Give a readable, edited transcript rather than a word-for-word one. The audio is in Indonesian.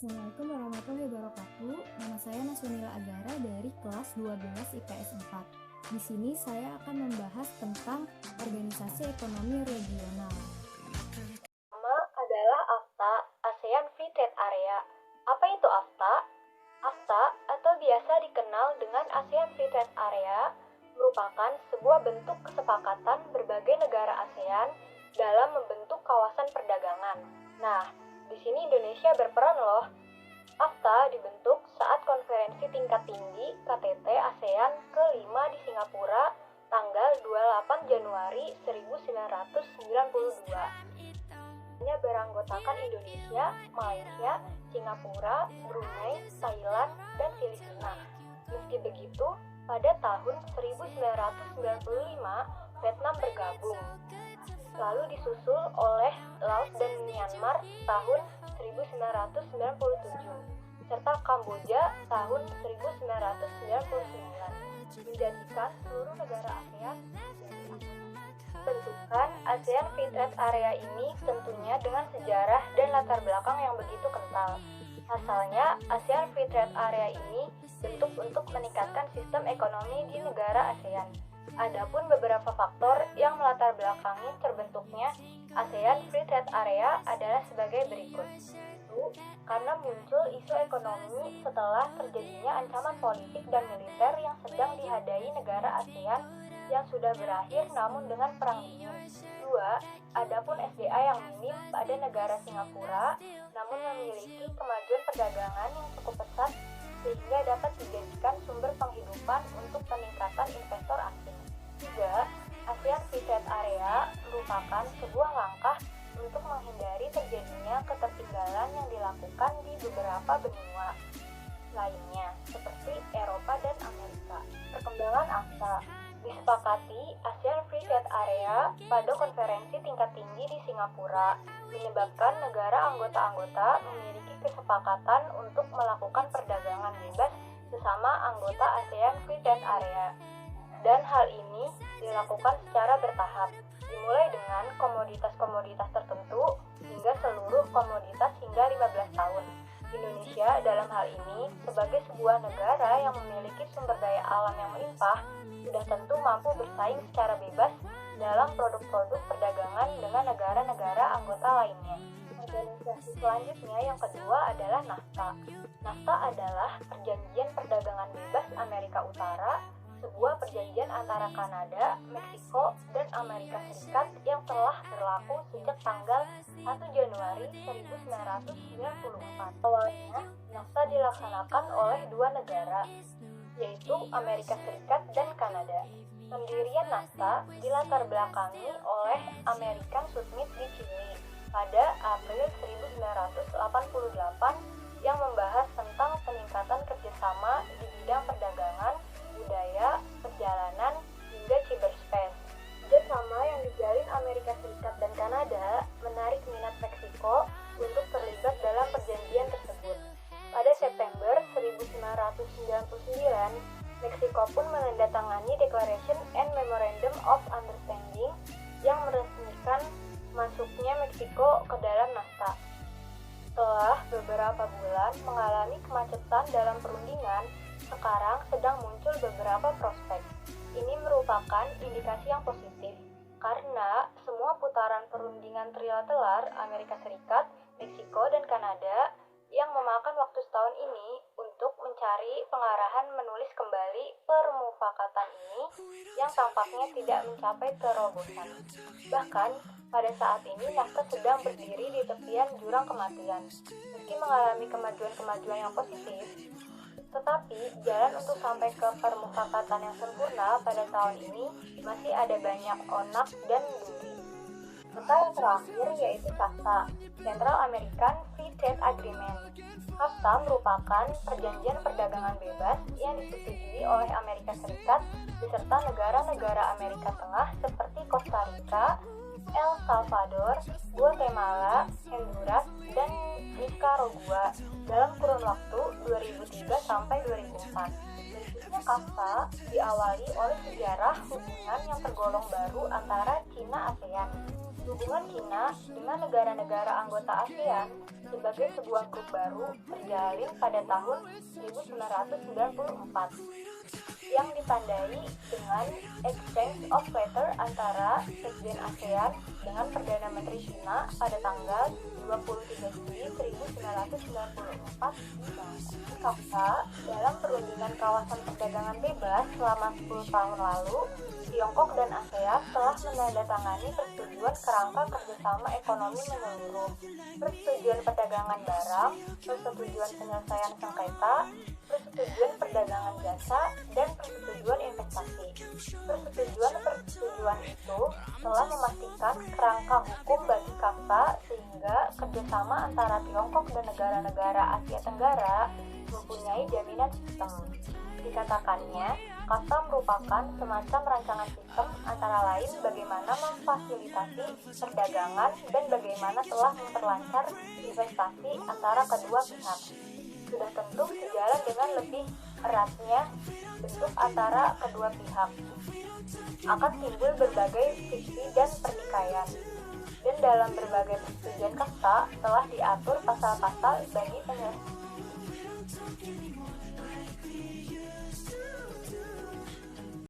Assalamualaikum warahmatullahi wabarakatuh. Nama saya Naswanila Agara dari kelas 12 IPS 4. Di sini saya akan membahas tentang organisasi ekonomi regional. Pertama adalah AFTA, ASEAN Free Trade Area. Apa itu AFTA? AFTA atau biasa dikenal dengan ASEAN Free Trade Area merupakan sebuah bentuk kesepakatan berbagai negara ASEAN dalam membentuk kawasan perdagangan. Nah, di sini Indonesia berperan loh. AFTA dibentuk saat konferensi tingkat tinggi KTT ASEAN ke-5 di Singapura tanggal 28 Januari 1992. Hanya beranggotakan Indonesia, Malaysia, Singapura, Brunei, Thailand, dan Filipina. Meski begitu, pada tahun 1995 Vietnam bergabung. Lalu disusul oleh Laos dan Myanmar tahun 1997, serta Kamboja tahun 1999, menjadikan seluruh negara ASEAN menjadi anggota. Bentukan ASEAN Free Trade Area ini tentunya dengan sejarah dan latar belakang yang begitu kental. Asalnya, ASEAN Free Trade Area ini bentuk untuk meningkatkan sistem ekonomi di negara ASEAN. Adapun beberapa faktor yang melatar belakangi terbentuknya ASEAN Free Trade Area adalah sebagai berikut. Satu, karena muncul isu ekonomi setelah terjadinya ancaman politik dan militer yang sedang dihadapi negara ASEAN yang sudah berakhir namun dengan perang dingin. Dua, adapun SDA yang minim pada negara Singapura namun memiliki kemajuan perdagangan yang cukup pesat sehingga dapat dijadikan sumber penghidupan untuk peningkatan investor asing. 3. ASEAN Free Trade Area merupakan sebuah langkah untuk menghindari terjadinya ketertinggalan yang dilakukan di beberapa benua lainnya, seperti Eropa dan Amerika. Perkembangan AFTA disepakati ASEAN Free Trade Area pada konferensi tingkat tinggi di Singapura, menyebabkan negara anggota-anggota memiliki kesepakatan untuk melakukan perdagangan bebas sesama anggota ASEAN Free Trade Area. Dan hal ini dilakukan secara bertahap, dimulai dengan komoditas-komoditas tertentu hingga seluruh komoditas hingga 15 tahun. Indonesia dalam hal ini sebagai sebuah negara yang memiliki sumber daya alam yang melimpah, sudah tentu mampu bersaing secara bebas dalam produk-produk perdagangan dengan negara-negara anggota lainnya. Organisasi selanjutnya yang kedua adalah NAFTA. NAFTA adalah Perjanjian Perdagangan Bebas Amerika Utara, sebuah perjanjian antara Kanada, Meksiko, dan Amerika Serikat yang telah berlaku sejak tanggal 1 Januari 1994. Awalnya, NAFTA dilaksanakan oleh dua negara, yaitu Amerika Serikat dan Kanada. Pendirian NAFTA dilatar belakangi oleh American Summit di Chile pada April 1988 yang membahas tentang peningkatan kerjasama di bidang perdagangan, budaya, perjalanan, hingga cyberspace. Kerjasama yang dijalin Amerika Serikat dan Kanada menarik minat Meksiko untuk terlibat dalam perjanjian tersebut. Pada September 1999, Meksiko pun menandatangani Declaration and Memorandum of Understanding yang meresmikan masuknya Meksiko ke dalam NAFTA. Setelah beberapa bulan mengalami kemacetan dalam perundingan, sekarang sedang muncul beberapa prospek. Ini merupakan indikasi yang positif, karena semua putaran perundingan trilateral Amerika Serikat, Meksiko, dan Kanada yang memakan waktu setahun ini untuk mencari pengarahan menulis kembali permufakatan ini yang tampaknya tidak mencapai terobosan. Bahkan, pada saat ini NAFTA sedang berdiri di tepian jurang kematian. Meski mengalami kemajuan-kemajuan yang positif, tetapi jalan untuk sampai ke permufakatan yang sempurna pada tahun ini masih ada banyak onak dan duri. Serta yang terakhir yaitu CAFTA, Central American Free Trade Agreement. CAFTA merupakan perjanjian perdagangan bebas yang disetujui oleh Amerika Serikat beserta negara-negara Amerika Tengah seperti Costa Rica, El Salvador, Guatemala, Honduras, dan Nicaragua dalam kurun waktu 2003 sampai 2004. Bentuknya CAFTA diawali oleh sejarah hubungan yang tergolong baru antara Cina ASEAN. Hubungan Cina dengan negara-negara anggota ASEAN sebagai sebuah grup baru terjalin pada tahun 1994 yang ditandai dengan exchange of letter antara Sekjen ASEAN dengan Perdana Menteri Cina pada tanggal 23 Juli 1994 di Kafta. Dalam perundingan kawasan perdagangan bebas selama 10 tahun lalu, Tiongkok dan ASEAN telah menandatangani persetujuan kerangka kerjasama ekonomi menyeluruh, persetujuan perdagangan barang, persetujuan penyelesaian sengketa, persetujuan perdagangan jasa, dan persetujuan investasi. Persetujuan itu telah memastikan kerangka hukum bagi KAFTA sehingga kerjasama antara Tiongkok dan negara-negara Asia Tenggara mempunyai jaminan sistem. Dikatakannya, KAFTA merupakan semacam rancangan sistem antara lain bagaimana memfasilitasi perdagangan dan bagaimana telah memperlancar investasi antara kedua pihak. Sudah tentu sejalan dengan lebih eratnya bentuk antara kedua pihak. Akan timbul berbagai friksi dan pertikaian. Dan dalam berbagai persetujuan KAFTA telah diatur pasal-pasal bagi